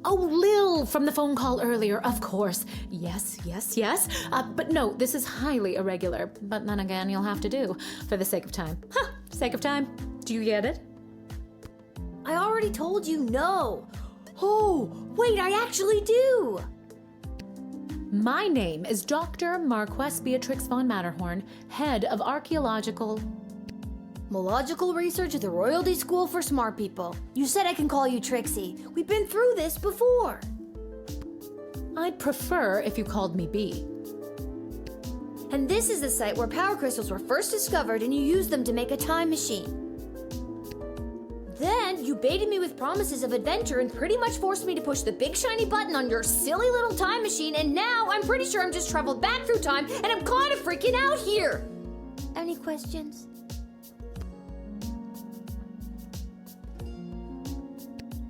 Oh, Lil from the phone call earlier, of course. Yes. But no, this is highly irregular. But then again, you'll have to do, for the sake of time. Sake of time. Do you get it? I already told you no. Oh, wait, I actually do. My name is Dr. Marquess Beatrix von Matterhorn, head of archaeological... Mological research at the Royalty School for Smart People. You said I can call you Trixie. We've been through this before. I'd prefer if you called me B. And this is the site where power crystals were first discovered and you used them to make a time machine. Then you baited me with promises of adventure and pretty much forced me to push the big shiny button on your silly little time machine, and now I'm pretty sure I'm just traveled back through time and I'm kind of freaking out here. Any questions?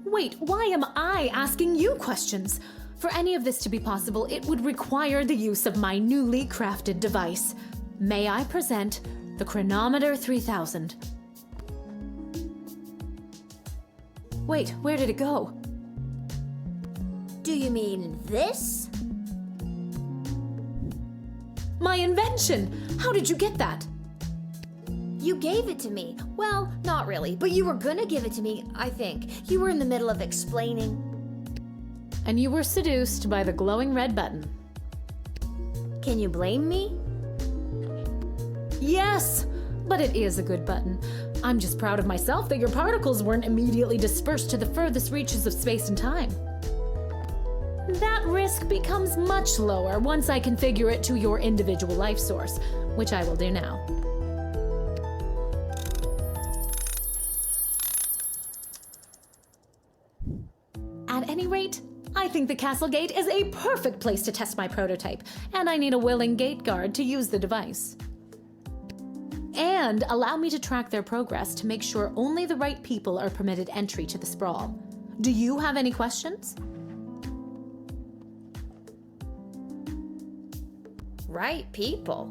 Wait, why am I asking you questions? For any of this to be possible, it would require the use of my newly crafted device. May I present the Chronometer 3000? Wait, where did it go? Do you mean this? My invention! How did you get that? You gave it to me. Well, not really, but you were gonna give it to me, I think. You were in the middle of explaining. And you were seduced by the glowing red button. Can you blame me? Yes, but it is a good button. I'm just proud of myself that your particles weren't immediately dispersed to the furthest reaches of space and time. That risk becomes much lower once I configure it to your individual life source, which I will do now. At any rate, I think the castle gate is a perfect place to test my prototype, and I need a willing gate guard to use the device. And allow me to track their progress to make sure only the right people are permitted entry to the sprawl. Do you have any questions? Right people.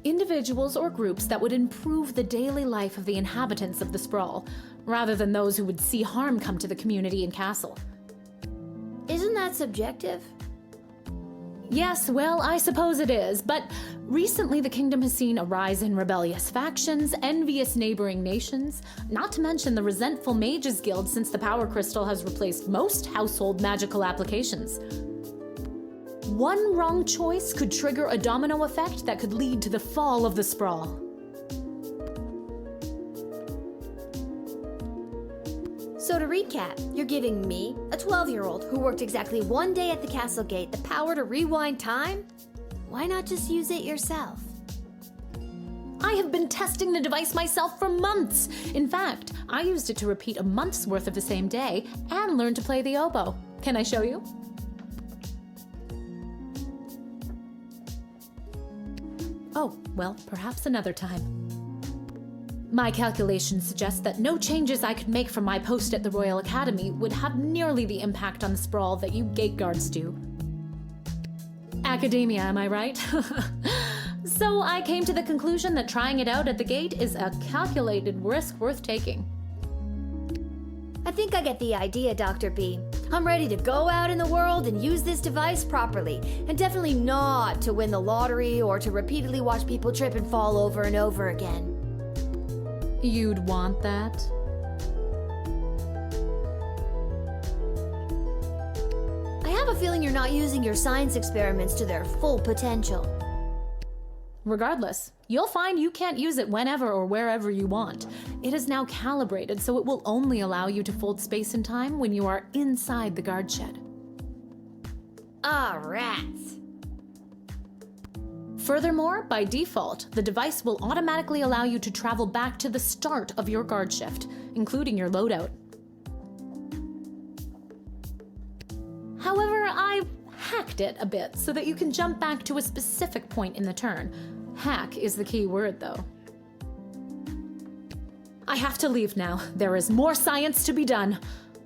Individuals or groups that would improve the daily life of the inhabitants of the sprawl, rather than those who would see harm come to the community and castle. Isn't that subjective? Yes, well, I suppose it is, but recently the kingdom has seen a rise in rebellious factions, envious neighboring nations, not to mention the resentful Mages Guild since the Power Crystal has replaced most household magical applications. One wrong choice could trigger a domino effect that could lead to the fall of the sprawl. So to recap, you're giving me, a 12-year-old who worked exactly one day at the castle gate, the power to rewind time? Why not just use it yourself? I have been testing the device myself for months. In fact, I used it to repeat a month's worth of the same day and learn to play the oboe. Can I show you? Oh, well, perhaps another time. My calculations suggest that no changes I could make from my post at the Royal Academy would have nearly the impact on the sprawl that you gate guards do. Academia, am I right? So I came to the conclusion that trying it out at the gate is a calculated risk worth taking. I think I get the idea, Dr. B. I'm ready to go out in the world and use this device properly, and definitely not to win the lottery or to repeatedly watch people trip and fall over and over again. You'd want that? I have a feeling you're not using your science experiments to their full potential. Regardless, you'll find you can't use it whenever or wherever you want. It is now calibrated, so it will only allow you to fold space and time when you are inside the guard shed. Ah, rats. Furthermore, by default, the device will automatically allow you to travel back to the start of your guard shift, including your loadout. However, I've hacked it a bit so that you can jump back to a specific point in the turn. Hack is the key word, though. I have to leave now. There is more science to be done.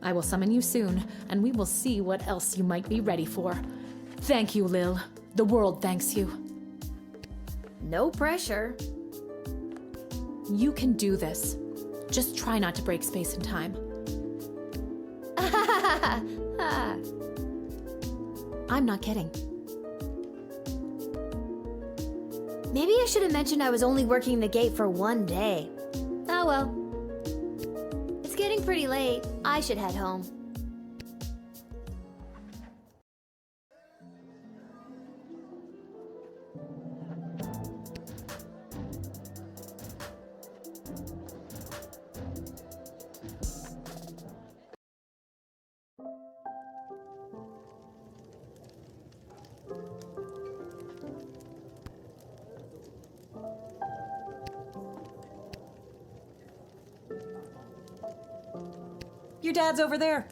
I will summon you soon, and we will see what else you might be ready for. Thank you, Lil. The world thanks you. No pressure. You can do this. Just try not to break space and time. I'm not kidding. Maybe I should have mentioned I was only working the gate for one day. Oh well. It's getting pretty late. I should head home. Your dad's over there.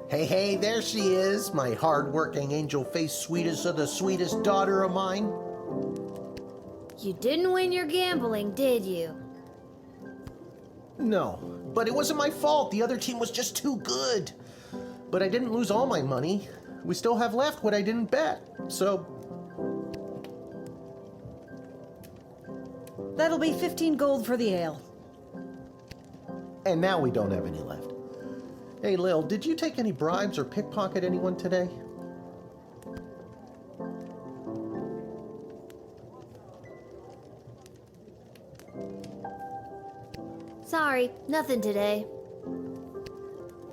Hey, there she is, my hard-working, angel-faced sweetest of the sweetest daughter of mine. You didn't win your gambling, did you? No, but it wasn't my fault. The other team was just too good. But I didn't lose all my money. We still have left what I didn't bet, so... That'll be 15 gold for the ale. And now we don't have any left. Hey, Lil, did you take any bribes or pickpocket anyone today? Sorry, nothing today.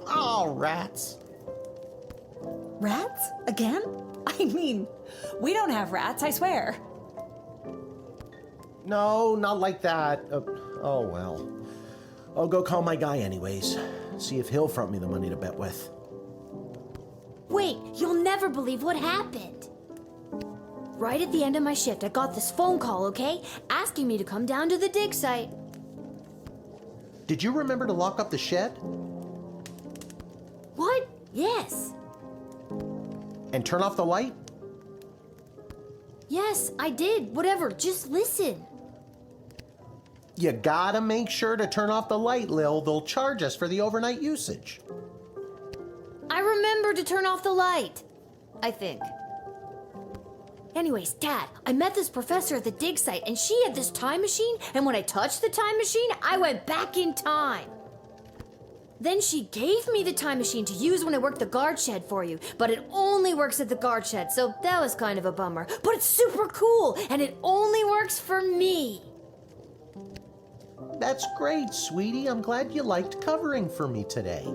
Oh, rats. Rats? Again? I mean, we don't have rats, I swear. No, not like that. Oh, well. I'll go call my guy anyways. See if he'll front me the money to bet with. Wait, you'll never believe what happened. Right at the end of my shift, I got this phone call, okay? Asking me to come down to the dig site. Did you remember to lock up the shed? What? Yes. And turn off the light? Yes, I did. Whatever, just listen. You gotta make sure to turn off the light, Lil. They'll charge us for the overnight usage. I remember to turn off the light. I think. Anyways, Dad, I met this professor at the dig site, and she had this time machine, and when I touched the time machine, I went back in time. Then she gave me the time machine to use when I worked the guard shed for you, but it only works at the guard shed, so that was kind of a bummer. But it's super cool, and it only works for me. That's great, sweetie. I'm glad you liked covering for me today.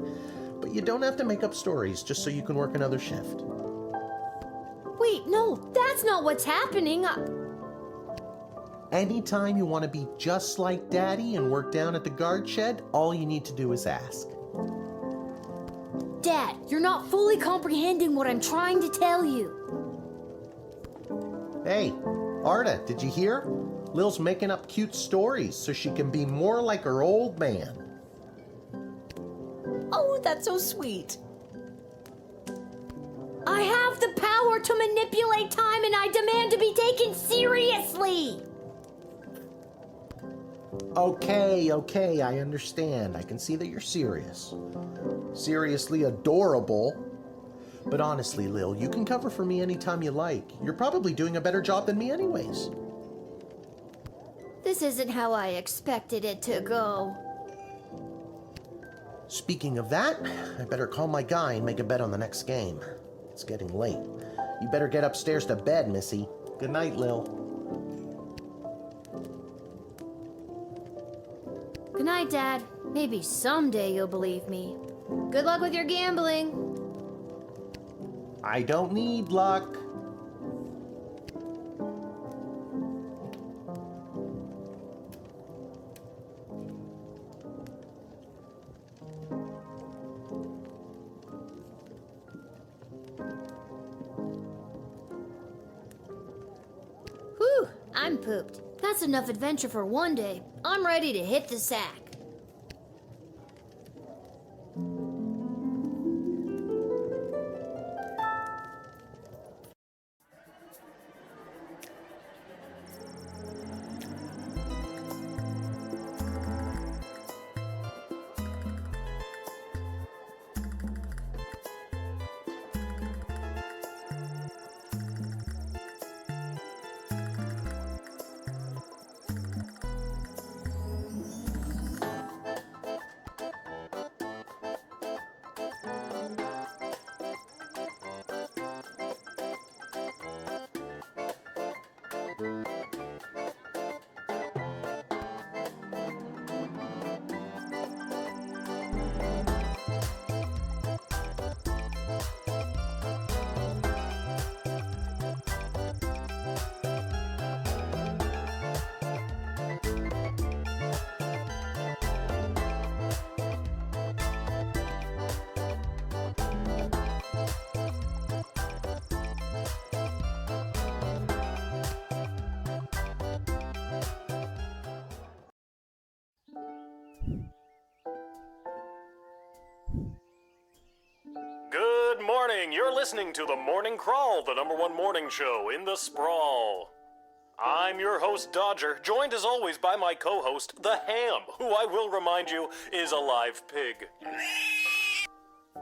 But you don't have to make up stories just so you can work another shift. Wait, no, that's not what's happening. Anytime you want to be just like Daddy and work down at the guard shed, all you need to do is ask. Dad, you're not fully comprehending what I'm trying to tell you. Hey, Arda, did you hear? Lil's making up cute stories so she can be more like her old man. Oh, that's so sweet. I have the power to manipulate time and I demand to be taken seriously! Okay, I understand. I can see that you're serious. Seriously adorable. But honestly, Lil, you can cover for me anytime you like. You're probably doing a better job than me anyways. This isn't how I expected it to go. Speaking of that, I better call my guy and make a bet on the next game. It's getting late. You better get upstairs to bed, Missy. Good night, Lil. Good night, Dad. Maybe someday you'll believe me. Good luck with your gambling. I don't need luck. Whew, I'm pooped. That's enough adventure for one day. I'm ready to hit the sack. Good morning. You're listening to the Morning Crawl, the #1 morning show in the sprawl. I'm your host, Dodger, joined as always by my co-host, the Ham, who I will remind you is a live pig.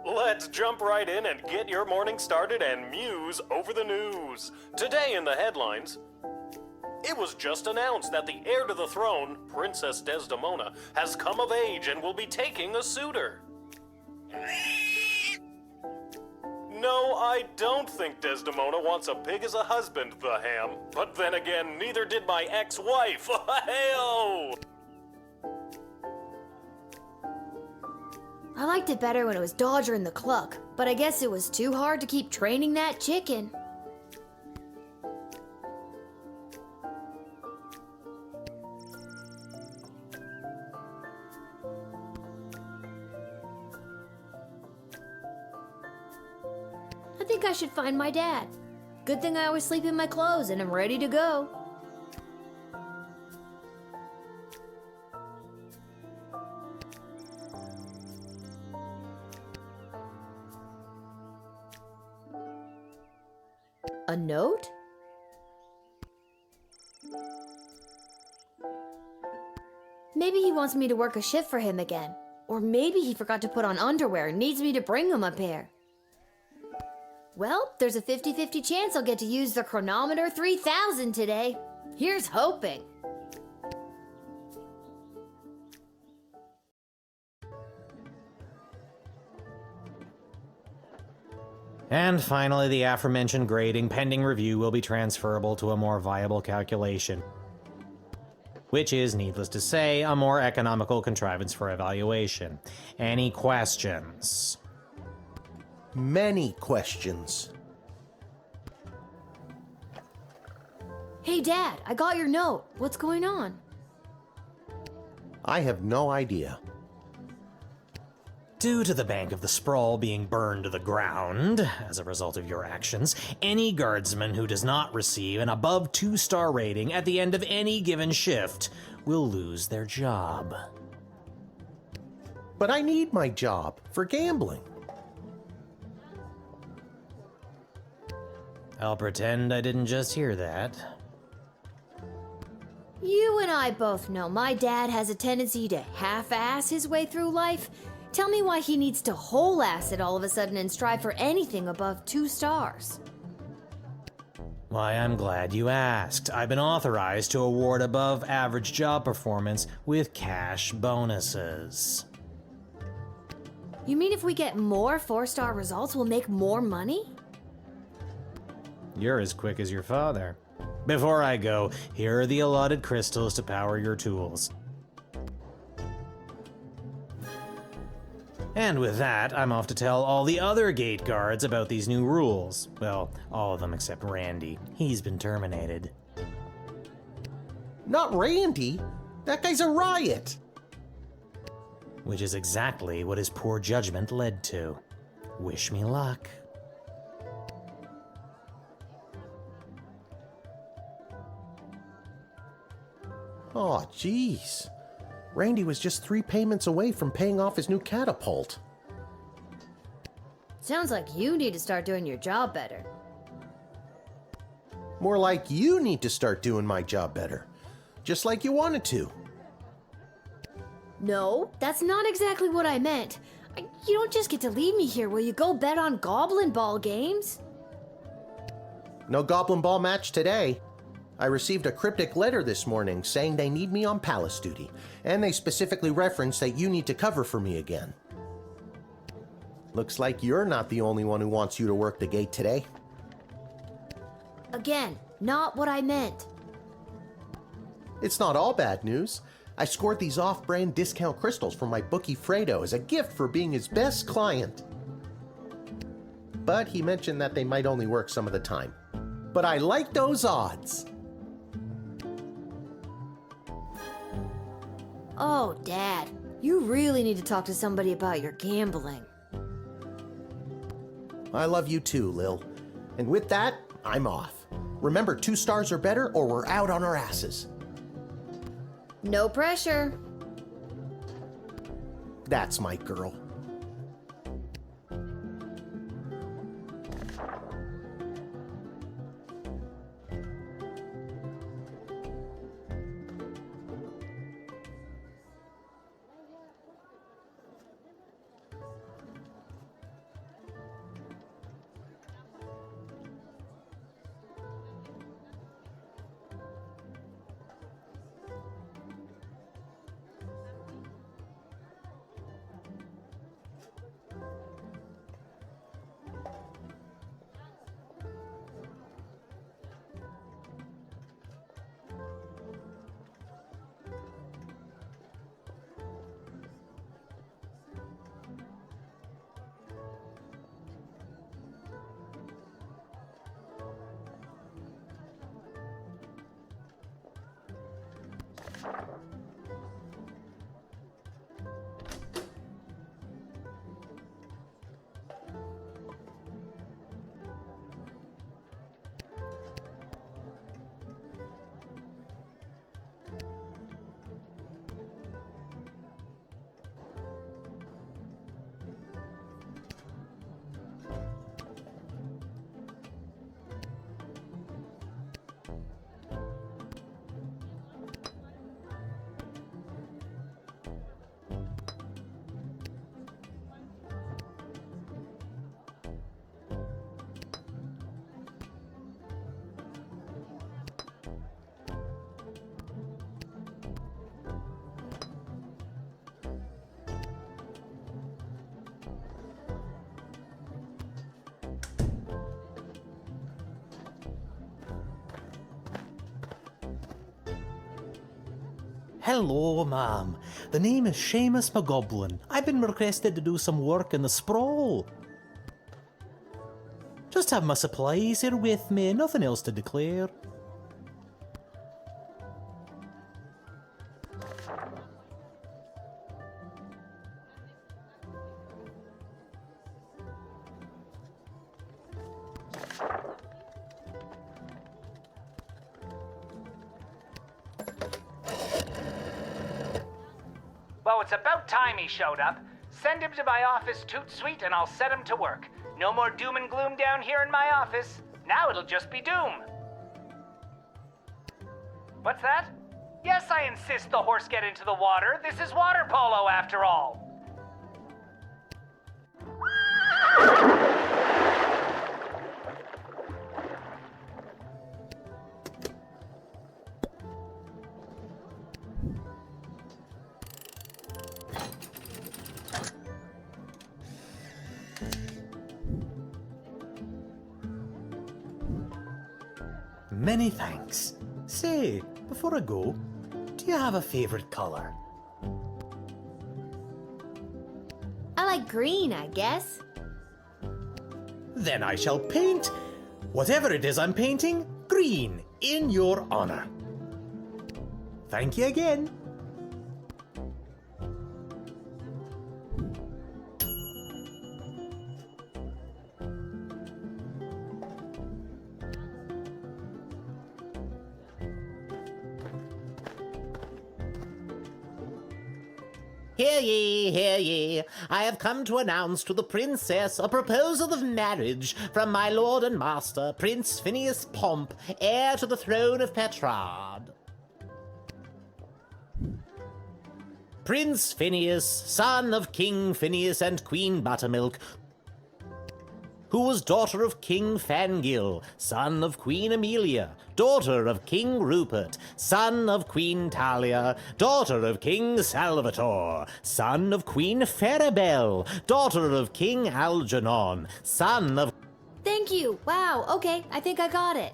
Let's jump right in and get your morning started and muse over the news. Today in the headlines, it was just announced that the heir to the throne, Princess Desdemona, has come of age and will be taking a suitor. No, I don't think Desdemona wants a pig as a husband, the Ham. But then again, neither did my ex-wife. Hey-oh! I liked it better when it was Dodger and the Cluck, but I guess it was too hard to keep training that chicken. I think I should find my dad. Good thing I always sleep in my clothes and I'm ready to go. A note? Maybe he wants me to work a shift for him again. Or maybe he forgot to put on underwear and needs me to bring him a pair. Well, there's a 50-50 chance I'll get to use the Chronometer 3000 today. Here's hoping. And finally, the aforementioned grading pending review will be transferable to a more viable calculation, which is, needless to say, a more economical contrivance for evaluation. Any questions? Many questions. Hey, Dad, I got your note. What's going on? I have no idea. Due to the Bank of the Sprawl being burned to the ground as a result of your actions, any guardsman who does not receive an above 2-star rating at the end of any given shift will lose their job. But I need my job for gambling. I'll pretend I didn't just hear that. You and I both know my dad has a tendency to half-ass his way through life. Tell me why he needs to whole-ass it all of a sudden and strive for anything above 2 stars. Why, I'm glad you asked. I've been authorized to award above average job performance with cash bonuses. You mean if we get more 4-star results, we'll make more money? You're as quick as your father. Before I go, here are the allotted crystals to power your tools. And with that, I'm off to tell all the other gate guards about these new rules. Well, all of them except Randy. He's been terminated. Not Randy. That guy's a riot. Which is exactly what his poor judgment led to. Wish me luck. Aw, jeez. Randy was just 3 payments away from paying off his new catapult. Sounds like you need to start doing your job better. More like you need to start doing my job better. Just like you wanted to. No, that's not exactly what I meant. You don't just get to leave me here. Will you go bet on Goblin Ball games? No Goblin Ball match today. I received a cryptic letter this morning saying they need me on palace duty, and they specifically referenced that you need to cover for me again. Looks like you're not the only one who wants you to work the gate today. Again, not what I meant. It's not all bad news. I scored these off-brand discount crystals from my bookie Fredo as a gift for being his best client. But he mentioned that they might only work some of the time. But I like those odds. Oh, Dad, you really need to talk to somebody about your gambling. I love you too, Lil. And with that, I'm off. Remember, 2 stars or better, or we're out on our asses. No pressure. That's my girl. Hello, ma'am. The name is Seamus McGoblin. I've been requested to do some work in the sprawl. Just have my supplies here with me, nothing else to declare. Well, it's about time he showed up. Send him to my office toot suite and I'll set him to work. No more doom and gloom down here in my office. Now it'll just be doom. What's that? Yes, I insist the horse get into the water. This is water polo after all. Many thanks. Say, before I go, do you have a favorite color? I like green, I guess. Then I shall paint whatever it is I'm painting green in your honor. Thank you again. Hear ye, hear ye. I have come to announce to the princess a proposal of marriage from my lord and master, Prince Phineas Pomp, heir to the throne of Petrard. Prince Phineas, son of King Phineas and Queen Buttermilk, who was daughter of King Fangil, son of Queen Amelia, daughter of King Rupert, son of Queen Talia, daughter of King Salvator, son of Queen Farabelle, daughter of King Algernon, son of... Thank you. Wow, okay, I think I got it.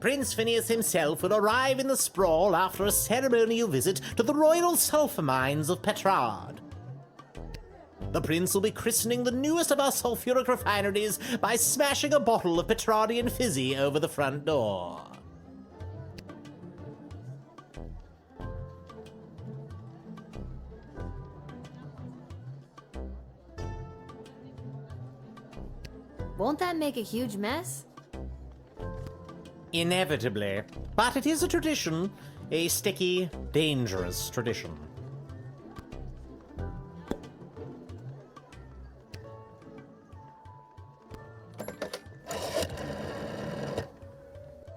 Prince Phineas himself will arrive in the sprawl after a ceremonial visit to the royal sulphur mines of Petrard. The prince will be christening the newest of our sulphuric refineries by smashing a bottle of Petrardian fizzy over the front door. Won't that make a huge mess? Inevitably. But it is a tradition. A sticky, dangerous tradition.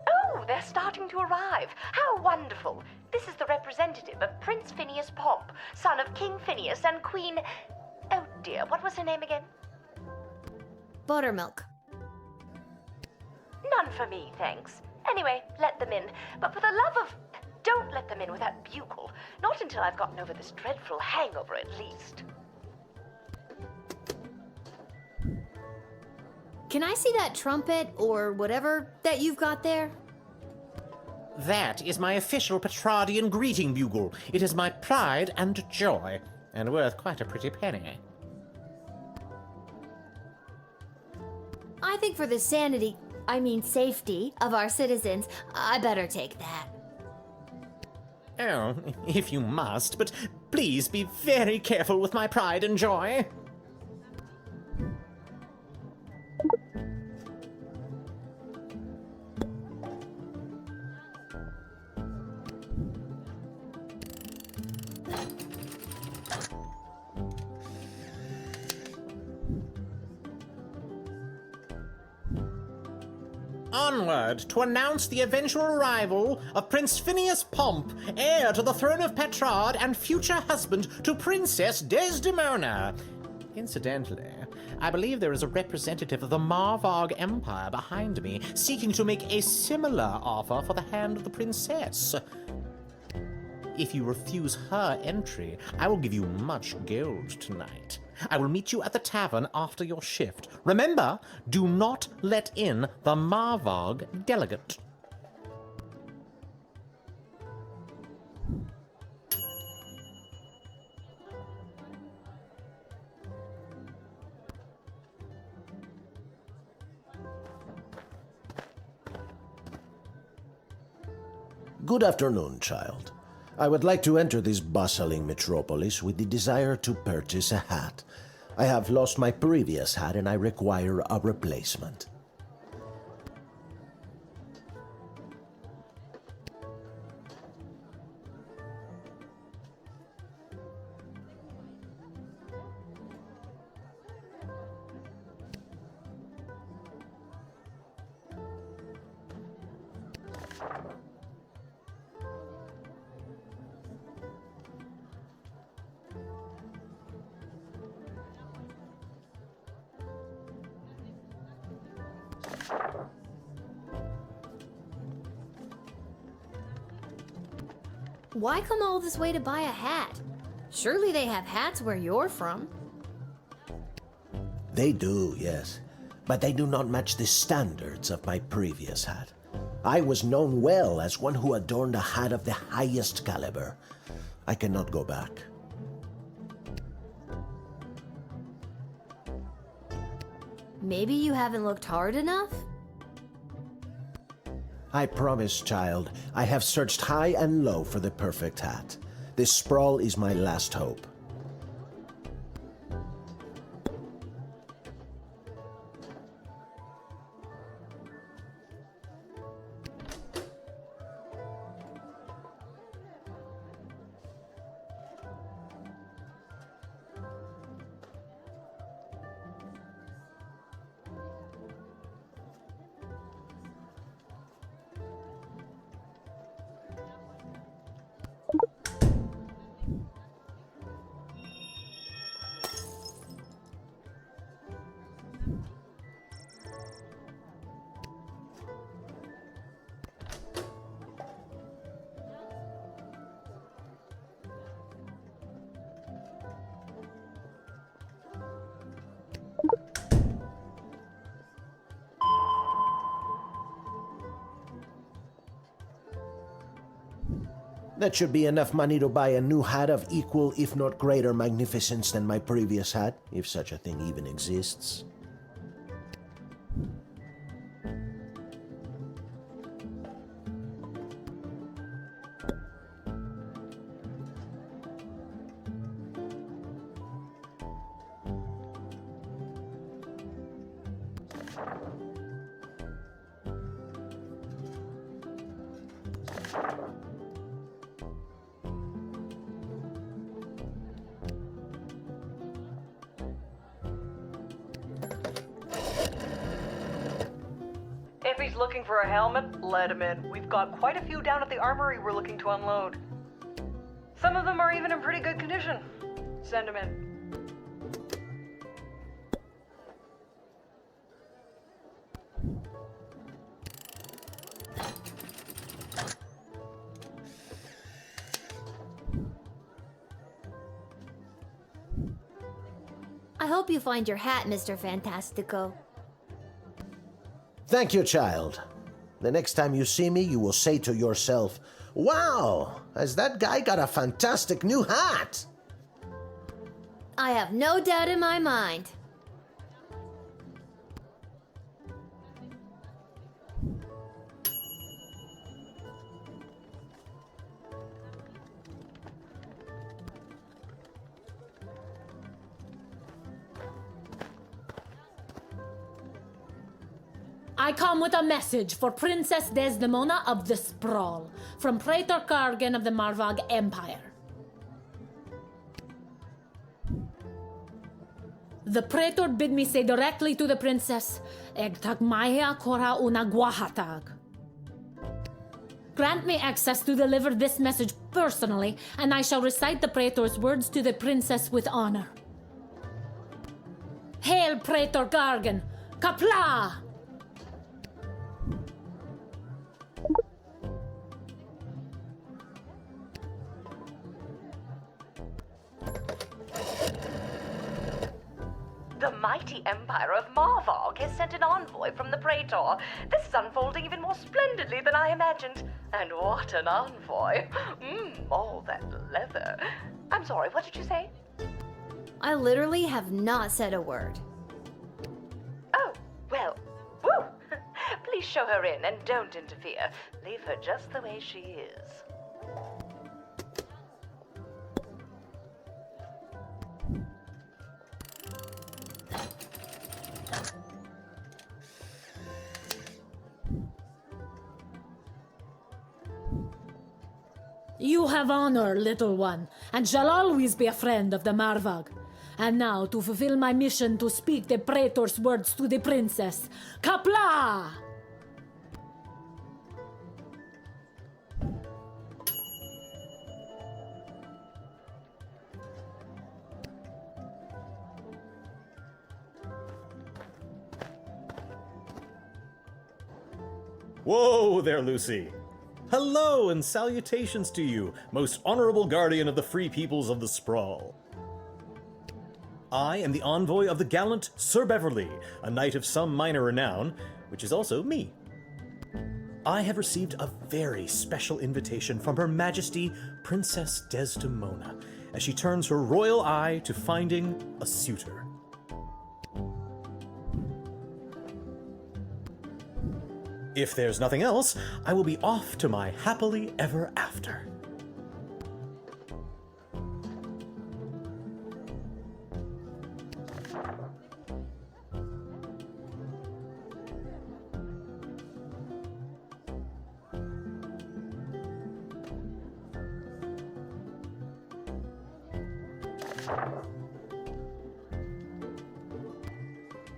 Oh, they're starting to arrive. How wonderful. This is the representative of Prince Phineas Pomp, son of King Phineas and Queen... Oh dear, what was her name again? Buttermilk. None for me, thanks. Anyway, let them in. But for the love of... Don't let them in with that bugle. Not until I've gotten over this dreadful hangover, at least. Can I see that trumpet or whatever that you've got there? That is my official Petrardian greeting bugle. It is my pride and joy, and worth quite a pretty penny. I think for the safety of our citizens, I better take that. Oh, if you must, but please be very careful with my pride and joy. Onward to announce the eventual arrival of Prince Phineas Pomp, heir to the throne of Petrard and future husband to Princess Desdemona. Incidentally, I believe there is a representative of the Marvarg Empire behind me seeking to make a similar offer for the hand of the princess. If you refuse her entry, I will give you much gold tonight. I will meet you at the tavern after your shift. Remember, do not let in the Marvarg delegate. Good afternoon, child. I would like to enter this bustling metropolis with the desire to purchase a hat. I have lost my previous hat and I require a replacement. Why come all this way to buy a hat? Surely they have hats where you're from. They do, yes, but they do not match the standards of my previous hat. I was known well as one who adorned a hat of the highest caliber. I cannot go back. Maybe you haven't looked hard enough? I promise, child, I have searched high and low for the perfect hat. This sprawl is my last hope. That should be enough money to buy a new hat of equal, if not greater, magnificence than my previous hat, if such a thing even exists. If he's looking for a helmet, let him in. We've got quite a few down at the armory we're looking to unload. Some of them are even in pretty good condition. Send him in. I hope you find your hat, Mr. Fantastico. Thank you, child. The next time you see me, you will say to yourself, "Wow, has that guy got a fantastic new hat?" I have no doubt in my mind. I come with a message for Princess Desdemona of the Sprawl, from Praetor Kargan of the Marvag Empire. The Praetor bid me say directly to the princess, Egtag Maya Kora una Guahatag. Grant me access to deliver this message personally, and I shall recite the Praetor's words to the princess with honor. Hail, Praetor Kargan! Kapla! The mighty empire of Marvog has sent an envoy from the Praetor. This is unfolding even more splendidly than I imagined. And what an envoy! All that leather. I'm sorry, what did you say? I literally have not said a word. Oh, well, woo! Please show her in and don't interfere. Leave her just the way she is. You have honor, little one, and shall always be a friend of the Marvag. And now, to fulfill my mission to speak the Praetor's words to the princess, Kapla! Whoa there, Lucy. Hello and salutations to you, most honorable guardian of the free peoples of the Sprawl. I am the envoy of the gallant Sir Beverly, a knight of some minor renown, which is also me. I have received a very special invitation from Her Majesty Princess Desdemona, as she turns her royal eye to finding a suitor. If there's nothing else, I will be off to my happily ever after.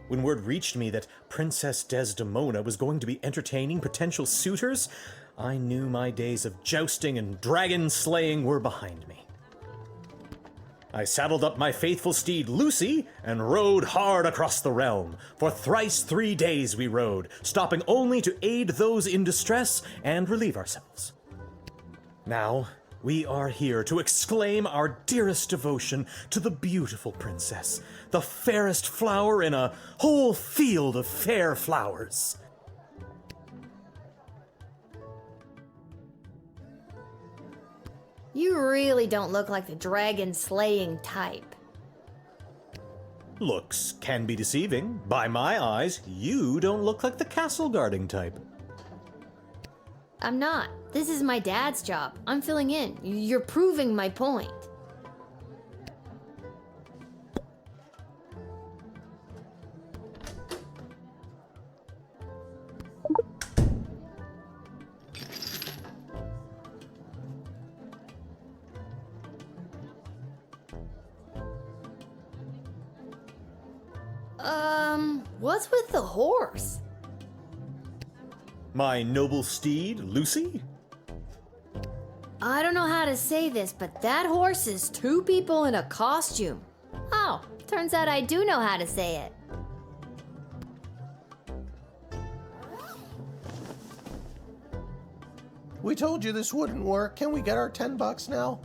When word reached me that Princess Desdemona was going to be entertaining potential suitors, I knew my days of jousting and dragon slaying were behind me. I saddled up my faithful steed Lucy and rode hard across the realm. For thrice 3 days we rode, stopping only to aid those in distress and relieve ourselves. Now, we are here to exclaim our dearest devotion to the beautiful princess, the fairest flower in a whole field of fair flowers. You really don't look like the dragon-slaying type. Looks can be deceiving. By my eyes, you don't look like the castle-guarding type. I'm not. This is my dad's job. I'm filling in. You're proving my point. What's with the horse? My noble steed, Lucy? I don't know how to say this, but that horse is 2 people in a costume. Oh, turns out I do know how to say it. We told you this wouldn't work. Can we get our $10 now?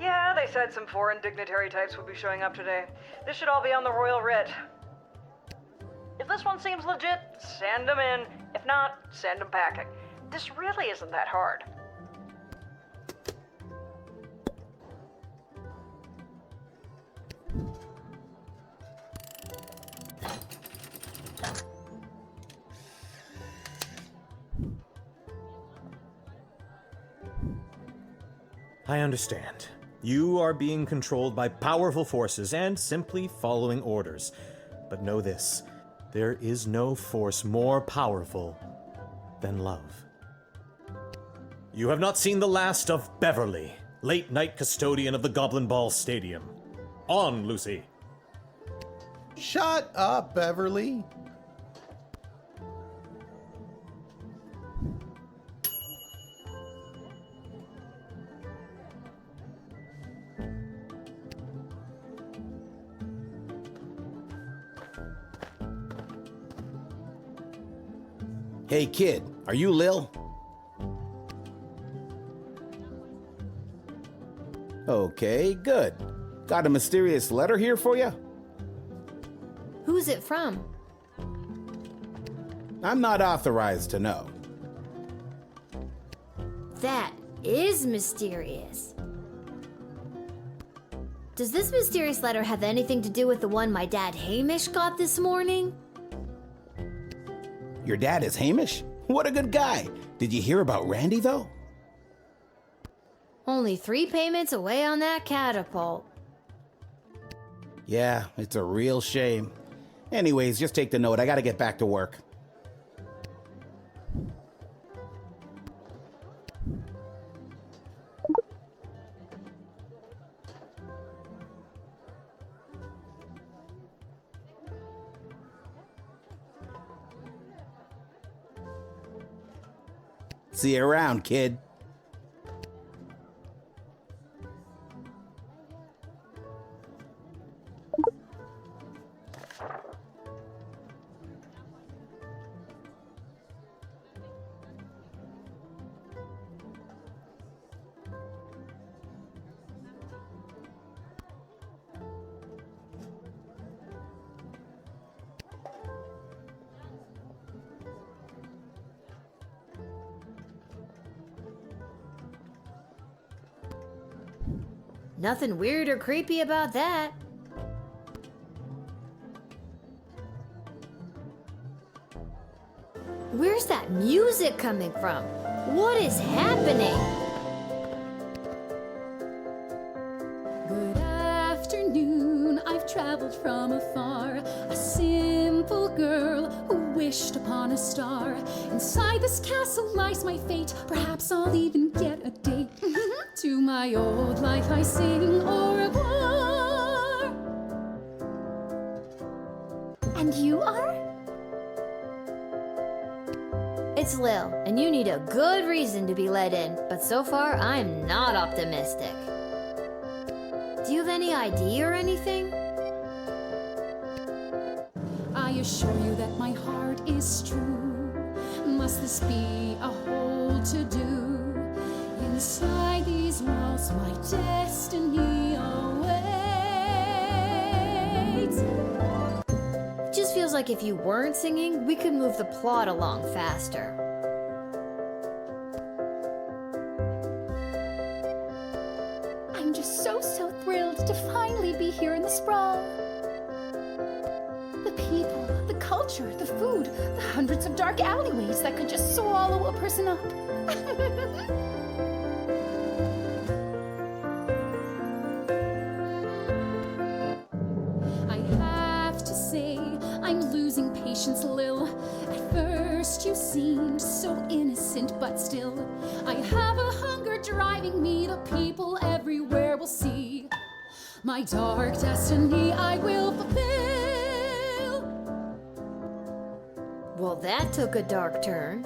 Yeah, they said some foreign dignitary types would be showing up today. This should all be on the royal writ. If this one seems legit, send them in. If not, send them packing. This really isn't that hard. I understand. You are being controlled by powerful forces and simply following orders. But know this, there is no force more powerful than love. You have not seen the last of Beverly, late-night custodian of the Goblin Ball Stadium. On, Lucy. Shut up, Beverly. Hey kid, are you Lil? Okay, good. Got a mysterious letter here for you? Who's it from? I'm not authorized to know. That is mysterious. Does this mysterious letter have anything to do with the one my dad Hamish got this morning? Your dad is Hamish? What a good guy. Did you hear about Randy, though? Only 3 payments away on that catapult. Yeah, it's a real shame. Anyways, just take the note. I gotta get back to work. See you around, kid. Nothing weird or creepy about that. Where's that music coming from? What is happening? Good afternoon, I've traveled from afar. A simple girl who wished upon a star. Inside this castle lies my fate. Perhaps I'll even get a date. To my old life I sing au revoir. And you are? It's Lil, and you need a good reason to be let in, but so far I'm not optimistic. Do you have any ID or anything? I assure you that my heart is true. Must this be a whole to-do? Inside these walls my destiny awaits. It just feels like if you weren't singing, we could move the plot along faster. I'm just so thrilled to finally be here in the sprawl. The people, the culture, the food, the hundreds of dark alleyways that could just swallow a person up. I have to say, I'm losing patience, Lil. At first you seemed so innocent, but still, I have a hunger driving me. The people everywhere will see my dark destiny I will fulfill. Well, that took a dark turn.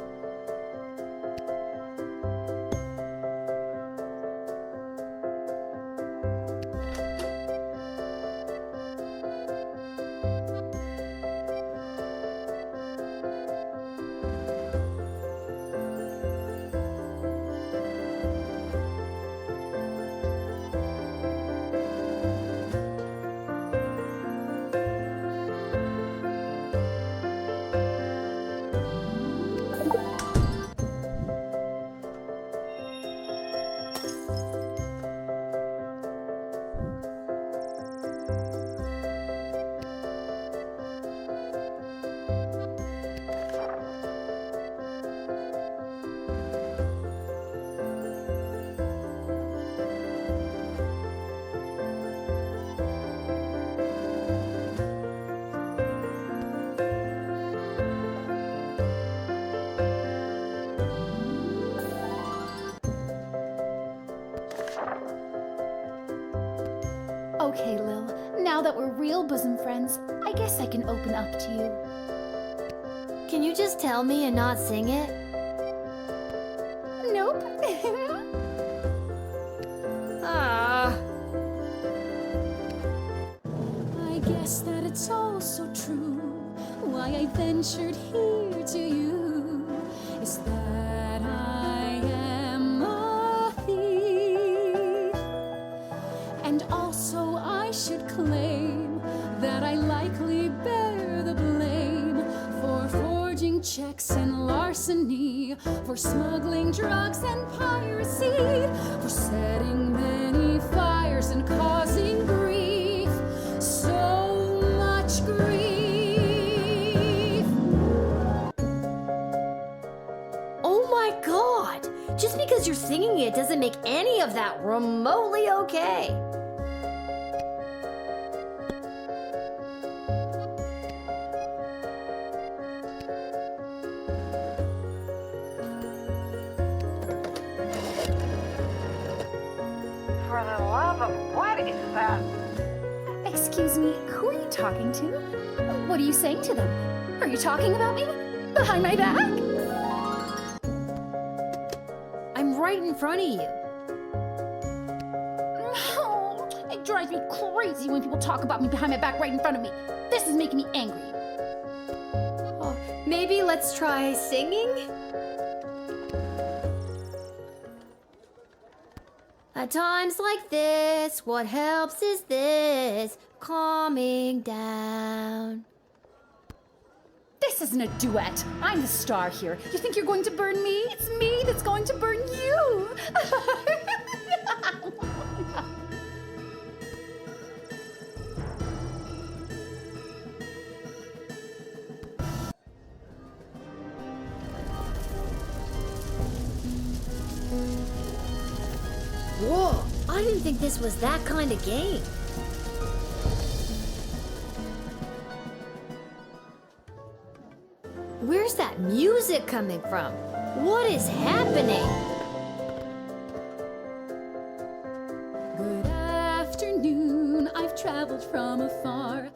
Okay, Lil, now that we're real bosom friends, I guess I can open up to you. Can you just tell me and not sing it? Nope. Ah. I guess that it's all so true. Why I ventured here to you is that I am a thief. And also I should claim that I likely bear the blame for forging checks and larceny, for smuggling drugs and piracy, for setting many fires and causing grief, so much grief. Oh my god! Just because you're singing it doesn't make any of that remotely okay. For the love of what is that? Excuse me, who are you talking to? What are you saying to them? Are you talking about me? Behind my back? I'm right in front of you. Oh, it drives me crazy when people talk about me behind my back right in front of me. This is making me angry. Oh, maybe let's try singing? At times like this, what helps is this, calming down. This isn't a duet. I'm the star here. You think you're going to burn me? It's me that's going to burn you. I didn't think this was that kind of game. Where's that music coming from? What is happening? Good afternoon, I've traveled from afar.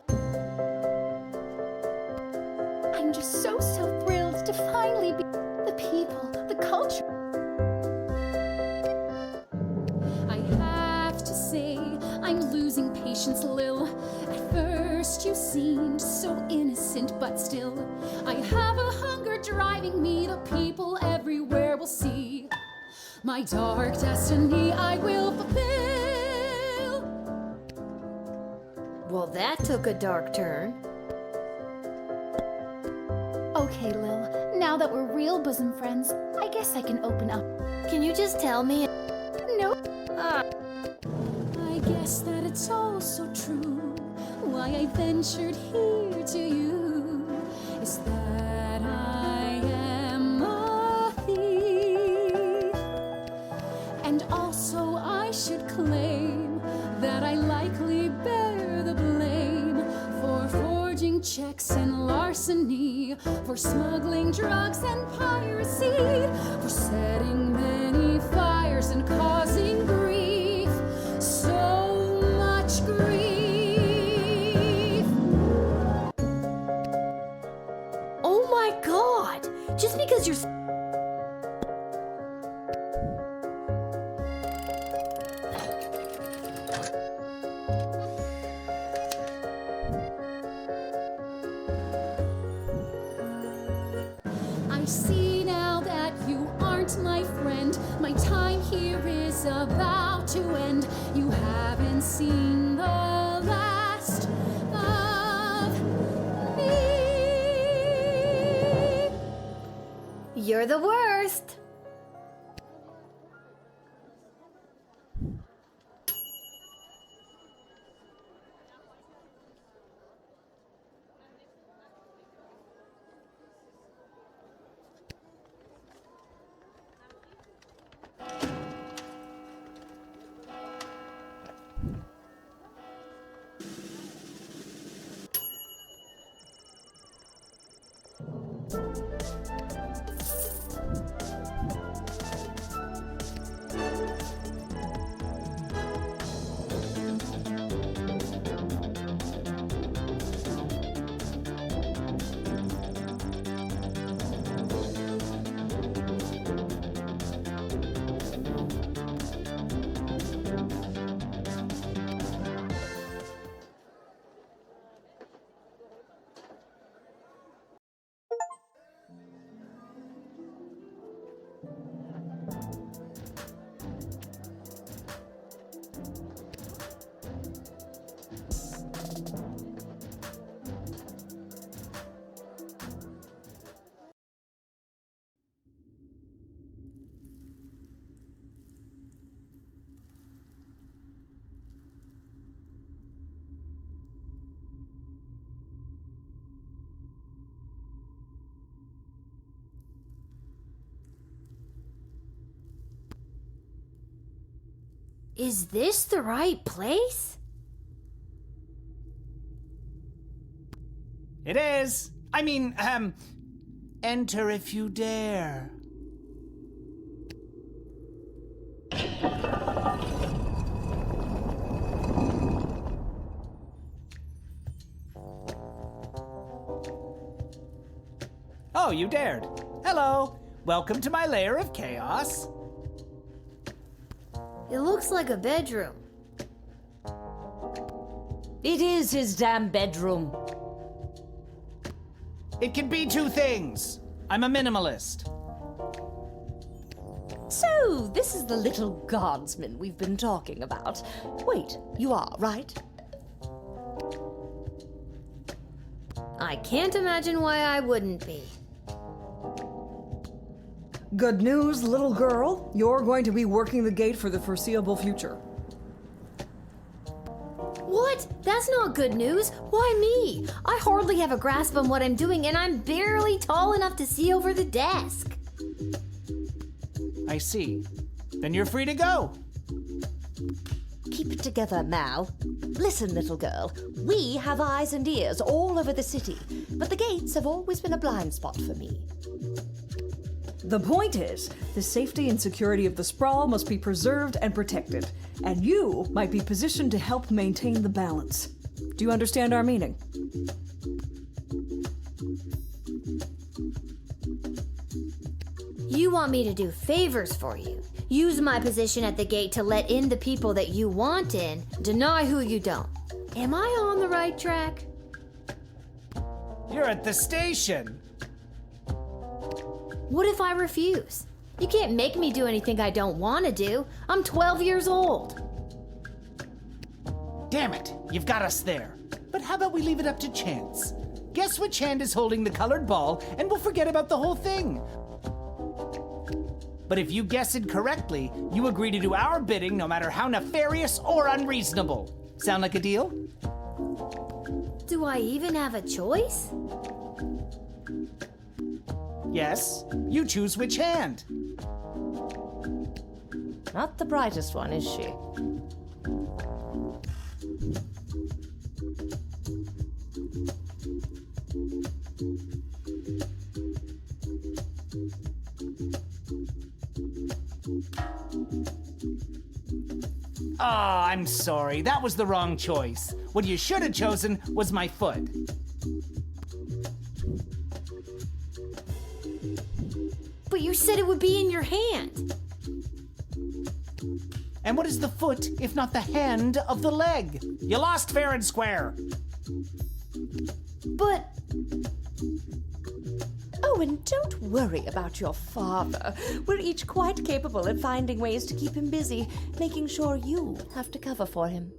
I'm just so thrilled to finally be the people, the culture. I have to say, I'm losing patience, Lil. At first you seemed so innocent, but still, I have a hunger driving me. The people everywhere will see my dark destiny I will fulfill. Well, that took a dark turn. Okay, Lil, now that we're real bosom friends, I guess I can open up. Can you just tell me? No. I guess that it's all so true. Why I ventured here to you is that I am a thief. And also I should claim that I likely bear the blame for forging checks and larceny, for smuggling drugs and piracy, for setting many fires and causing grief, so much grief. Oh my god! Just because you're... I see now that you aren't my friend. My time here is about to end. You haven't seen the last of me. You're the worst. Is this the right place? It is. I mean, enter if you dare. Oh, you dared. Hello. Welcome to my lair of chaos. It looks like a bedroom. It is his damn bedroom. It can be two things. I'm a minimalist. So, this is the little guardsman we've been talking about. Wait, you are, right? I can't imagine why I wouldn't be. Good news, little girl. You're going to be working the gate for the foreseeable future. What? That's not good news. Why me? I hardly have a grasp on what I'm doing, and I'm barely tall enough to see over the desk. I see. Then you're free to go. it together, Mal. Listen, little girl, we have eyes and ears all over the city, but the gates have always been a blind spot for me. The point is, the safety and security of the sprawl must be preserved and protected, and you might be positioned to help maintain the balance. Do you understand our meaning? You want me to do favors for you, use my position at the gate to let in the people that you want in, deny who you don't. Am I on the right track? You're at the station. What if I refuse? You can't make me do anything I don't want to do. I'm 12 years old. Damn it, you've got us there. But how about we leave it up to chance? Guess which hand is holding the colored ball, and we'll forget about the whole thing. But if you guess it correctly, you agree to do our bidding no matter how nefarious or unreasonable. Sound like a deal? Do I even have a choice? Yes, you choose which hand. Not the brightest one, is she? Oh, I'm sorry. That was the wrong choice. What you should have chosen was my foot. But you said it would be in your hand. And what is the foot if not the hand of the leg? You lost fair and square. But Oh, and don't worry about your father. We're each quite capable at finding ways to keep him busy, making sure you have to cover for him.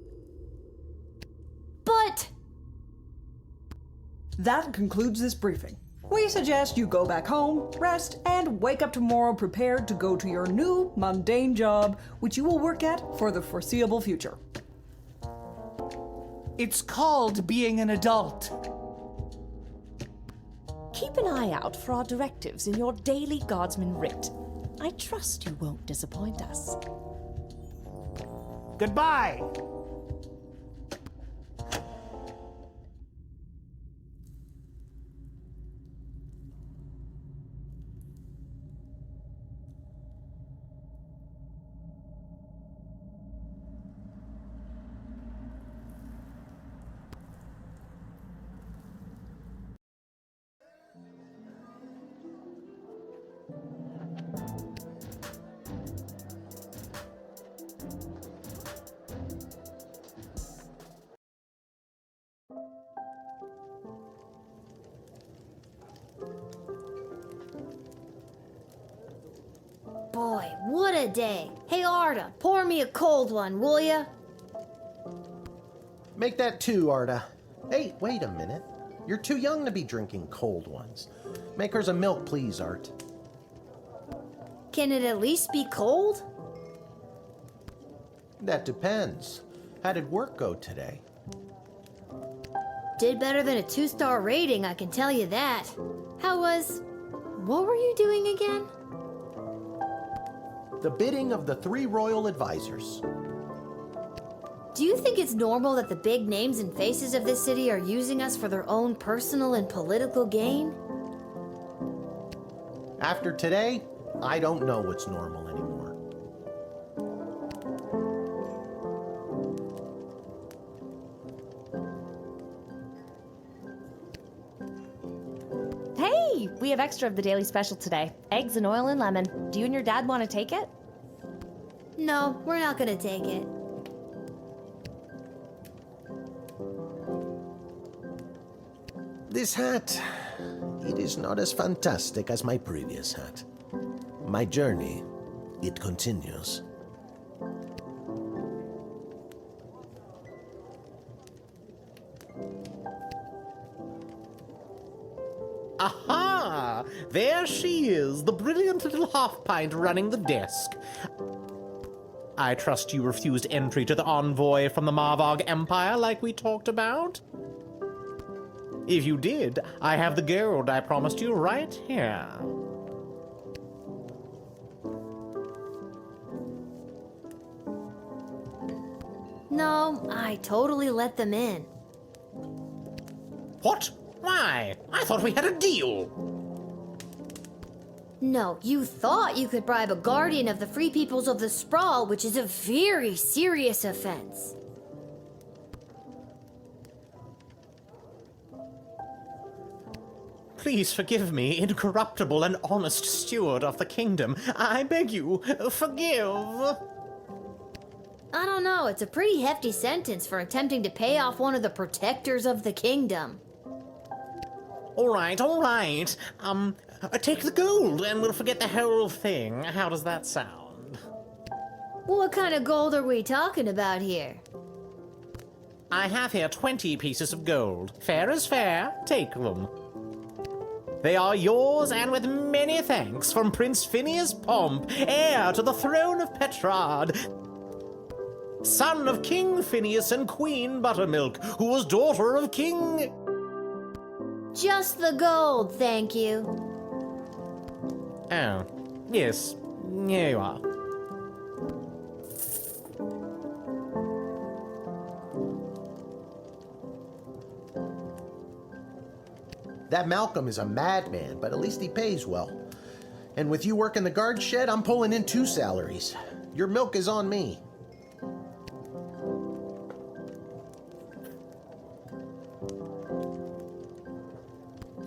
That concludes this briefing. We suggest you go back home, rest, and wake up tomorrow prepared to go to your new mundane job, which you will work at for the foreseeable future. It's called being an adult. Keep an eye out for our directives in your daily Guardsman writ. I trust you won't disappoint us. Goodbye. boy, what a day. Hey, Arda, pour me a cold one, will ya? Make that two, Arda. Hey, wait a minute. You're too young to be drinking cold ones. Make hers a milk, please, Art. Can it at least be cold? That depends. How did work go today? Did better than a 2-star rating, I can tell you that. What were you doing again? The bidding of the 3 royal advisors. Do you think it's normal that the big names and faces of this city are using us for their own personal and political gain? After today, I don't know what's normal anymore. Hey, we have extra of the daily special today. Eggs and oil and lemon. Do you and your dad want to take it? No, we're not gonna take it. This hat, it is not as fantastic as my previous hat. My journey, it continues. Aha! There she is, the brilliant little half-pint running the desk. I trust you refused entry to the envoy from the Marvog Empire like we talked about? If you did, I have the gold I promised you right here. No, I totally let them in. What? Why? I thought we had a deal. No, you thought you could bribe a guardian of the Free Peoples of the Sprawl, which is a very serious offense. Please forgive me, incorruptible and honest steward of the kingdom. I beg you, forgive. I don't know, it's a pretty hefty sentence for attempting to pay off one of the protectors of the kingdom. All right. Take the gold and we'll forget the whole thing. How does that sound? What kind of gold are we talking about here? I have here 20 pieces of gold. Fair is fair. Take them. They are yours, and with many thanks from Prince Phineas Pomp, heir to the throne of Petrard, son of King Phineas and Queen Buttermilk, who was daughter of King... Just the gold, thank you. Oh, yes. Here you are. That Malcolm is a madman, but at least he pays well. And with you working the guard shed, I'm pulling in 2 salaries. Your milk is on me.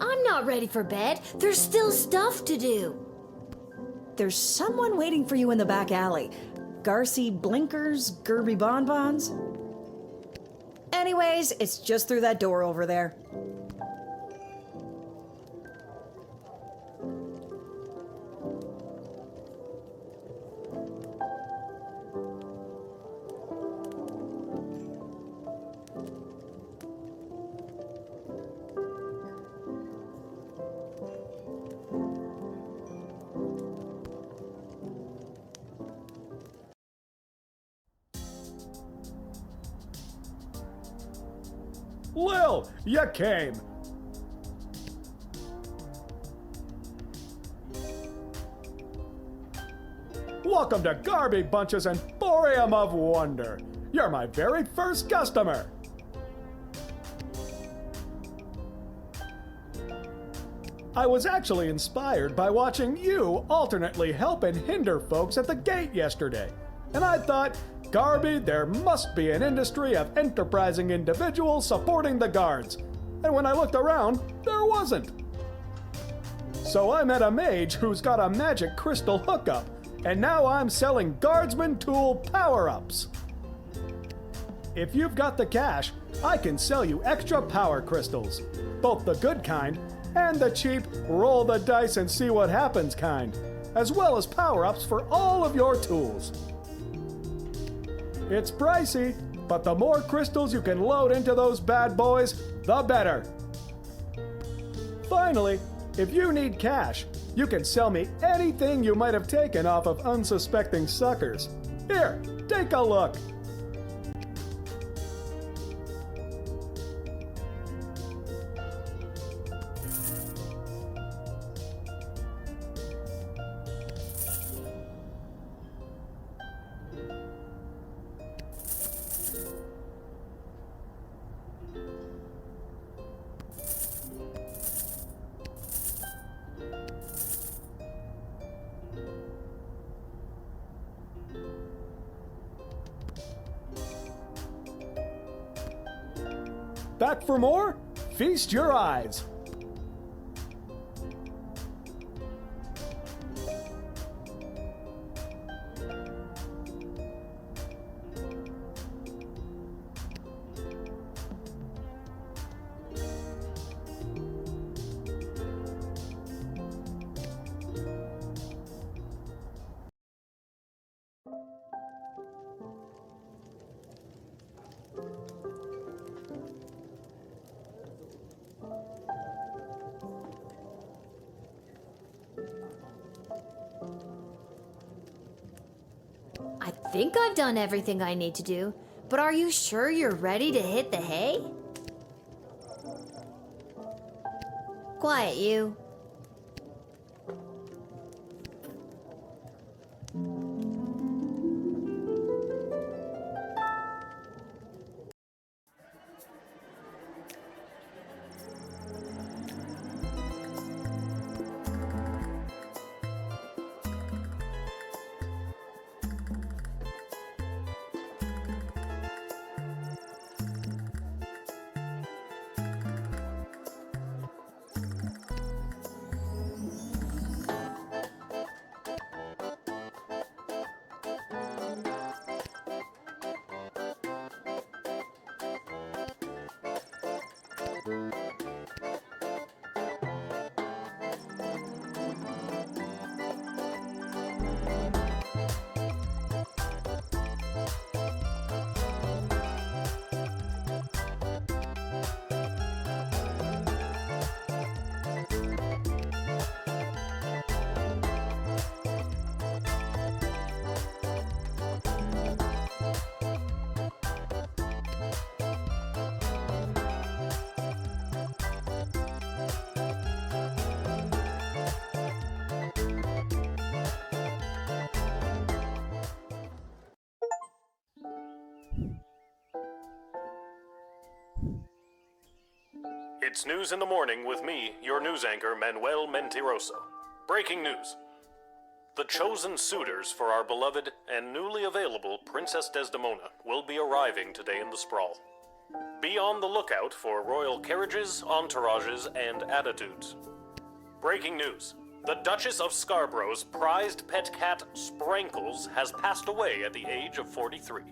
I'm not ready for bed. There's still stuff to do. There's someone waiting for you in the back alley. Garcy Blinkers, Gerby Bonbons. Anyways, it's just through that door over there. Lil, you came. Welcome to Garby Bunches and Emporium of Wonder. You're my very first customer. I was actually inspired by watching you alternately help and hinder folks at the gate yesterday. And I thought, Garby, there must be an industry of enterprising individuals supporting the guards. And when I looked around, there wasn't. So I met a mage who's got a magic crystal hookup, and now I'm selling Guardsman tool power-ups. If you've got the cash, I can sell you extra power crystals, both the good kind and the cheap roll the dice and see what happens kind, as well as power-ups for all of your tools. It's pricey, but the more crystals you can load into those bad boys, the better. Finally, if you need cash, you can sell me anything you might have taken off of unsuspecting suckers. Here, take a look. Back for more? Feast your eyes. I think I've done everything I need to do, but are you sure you're ready to hit the hay? Quiet, you. It's News in the Morning with me, your news anchor, Manuel Mentiroso. Breaking news. The chosen suitors for our beloved and newly available Princess Desdemona will be arriving today in the Sprawl. Be on the lookout for royal carriages, entourages, and attitudes. Breaking news. The Duchess of Scarborough's prized pet cat, Sprankles, has passed away at the age of 43.